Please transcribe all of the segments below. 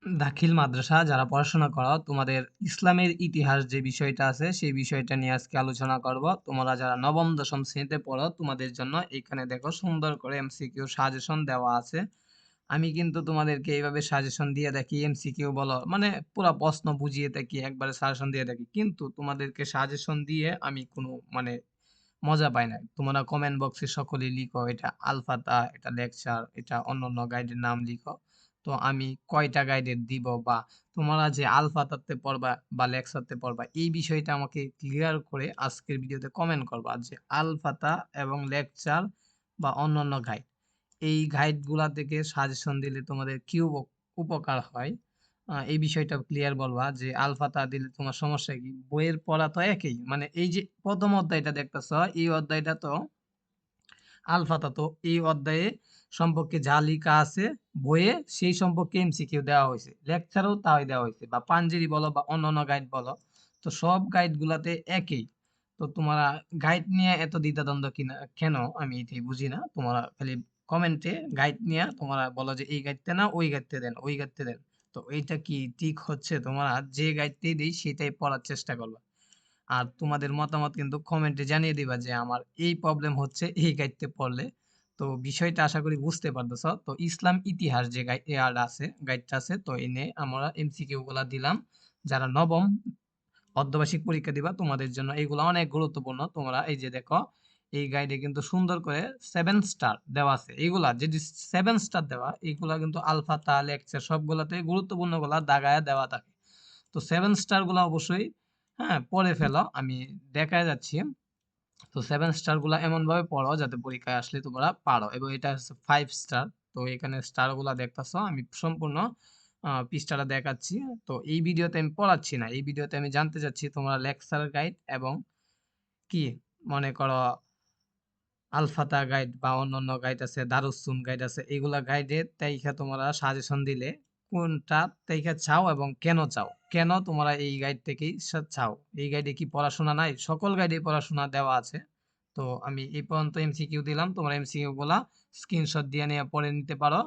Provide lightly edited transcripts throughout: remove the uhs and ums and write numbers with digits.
দাখিল মাদ্রাসা যারা পড়াশোনা করো তোমাদের ইসলামের ইতিহাস যে বিষয়টা আছে সেই বিষয়টা নিয়ে আজকে আলোচনা করব। তোমরা যারা নবম দশম শ্রেণীতে পড়ো তোমাদের জন্য এখানে দেখো সুন্দর করে এমসিকিউ সাজেশন দেওয়া আছে। আমি কিন্তু তোমাদেরকে এইভাবে সাজেশন দিয়ে থাকি, এমসিকিউ বলো মানে পুরো প্রশ্ন বুঝিয়ে থাকি, একবারে সাজেশন দিয়ে থাকি, কিন্তু তোমাদেরকে সাজেশন দিয়ে আমি কোনো মানে মজা পাই না। তোমরা কমেন্ট বক্সে সকলেই লিখো এটা আলফাতা, এটা লেকচার, এটা অন্যান্য গাইডের নাম লিখো। তো আমি কয়টা গাইডের দিব, বা তোমরা যে আলফাতাতে পড়বা বা লেকচারতে পড়বা এই বিষয়টা আমাকে ক্লিয়ার করে আজকের ভিডিওতে কমেন্ট করবা যে আলফাতা এবং লেকচার বা অন্যান্য গাইড, এই গাইডগুলা থেকে সাজেশন দিলে তোমাদের কি উপকার হয়। এই বিষয়টা ক্লিয়ার বলবা যে আলফাতা দিলে তোমার সমস্যা কি। বইয়ের পড়া তো একই, মানে এই যে প্রথম অধ্যায়টা দেখতেছ, এই অধ্যায়টা তো আলফাতা, তো এই অধ্যায়ে সম্পর্কে যা লেখা আছে বইয়ে সেই সম্পর্কে এমসিকিউ দেওয়া হয়েছে, লেকচারও তাই দেওয়া হয়েছে, বা পাঞ্জেরি বলো বা অন্যান্য গাইড বলো, তো সব গাইড গুলাতে একই। তো তোমরা গাইড নিয়ে এত দ্বিধাদ্বন্দ্ব কিনা কেন, আমি এটাই বুঝি না। তোমরা খালি কমেন্টে গাইড নিয়ে তোমরা বলো যে এই গাইডতে না ওই গাইডতে দেন, ওই গাইডতে দেন। তো এইটা কি ঠিক হচ্ছে? তোমরা যে গাইডতেই দিই সেটাই পড়ার চেষ্টা করবা। আর তোমাদের মতামত কিন্তু কমেন্টে জানিয়ে দিবা যে আমার এই প্রবলেম হচ্ছে এই গাইডতে পড়লে। তো বিষয়টা আশা করি বুঝতে পারতেছ। তো ইসলাম ইতিহাস যে গাইডটা আছে, তো এনে আমরা এমসিকিউ গুলা দিলাম। যারা নবম অর্ধবার্ষিক পরীক্ষা দিবা তোমাদের জন্য এইগুলো অনেক গুরুত্বপূর্ণ। তোমরা এই যে দেখো, এই গাইডে কিন্তু সুন্দর করে 7 স্টার দেওয়া আছে। এইগুলা যে 7 স্টার দেওয়া, এইগুলা কিন্তু আলফাতা লেকচার সবগুলাতে গুরুত্বপূর্ণ গুলা দাগায় দেওয়া থাকে। তো 7 স্টার গুলা অবশ্যই হ্যাঁ পড়ে ফেলো, আমি দেখা যাচ্ছি। তো 7 স্টার গুলা এমন ভাবে পড়ো যাতে পরীক্ষায় আসলে তোমরা পারো। এবং এটা হচ্ছে 5 স্টার। তো এখানে স্টার গুলা দেখতেছো, আমি সম্পূর্ণ পৃষ্ঠাটা দেখাচ্ছি। তো এই ভিডিওতে আমি পড়াচ্ছি না, এই ভিডিওতে আমি জানতে চাচ্ছি তোমরা লেকচার গাইড এবং কি মনে করো আলফাতা গাইড বা অন্যান্য গাইড আছে, দারুসুন গাইড আছে, এগুলা গাইডে তাইকা তোমরা সাজেশন দিলে কোনটা তাইকা চাও এবং কেন চাও, কেন তোমরা এই গাইড থেকেই চাও। এই গাইডে কি পড়াশোনা নাই? সকল গাইডে পড়াশোনা দেওয়া আছে। তো আমি এই পর্যন্ত এমসিকিউ দিলাম, তোমরা এমসিকিউ গুলা স্ক্রিনশট দিয়ে নিয়ে পড়ে নিতে পারো।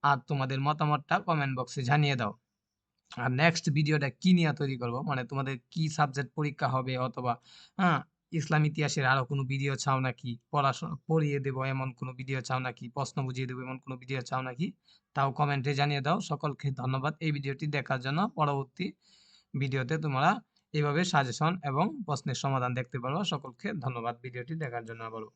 আর তোমাদের মতামতটা কমেন্ট বক্সে জানিয়ে দাও। আর নেক্সট ভিডিওটা কি নিয়ে তৈরি করব, মানে তোমাদের কি সাবজেক্ট পরীক্ষা হবে, অথবা হ্যাঁ ইসলাম ইতিহাসের আরো কোনো ভিডিও চাও নাকি, পড়াশোনা পড়িয়ে দেবো এমন কোনো ভিডিও চাও নাকি, প্রশ্ন বুঝিয়ে দেবো এমন কোনো ভিডিও চাও নাকি, তাও কমেন্টে জানিয়ে দাও। সকলকে ধন্যবাদ এই ভিডিওটি দেখার জন্য। পরবর্তী ভিডিওতে তোমরা এইভাবে সাজেশন এবং প্রশ্নের সমাধান দেখতে পারো। সকলকে ধন্যবাদ ভিডিওটি দেখার জন্য আবারও।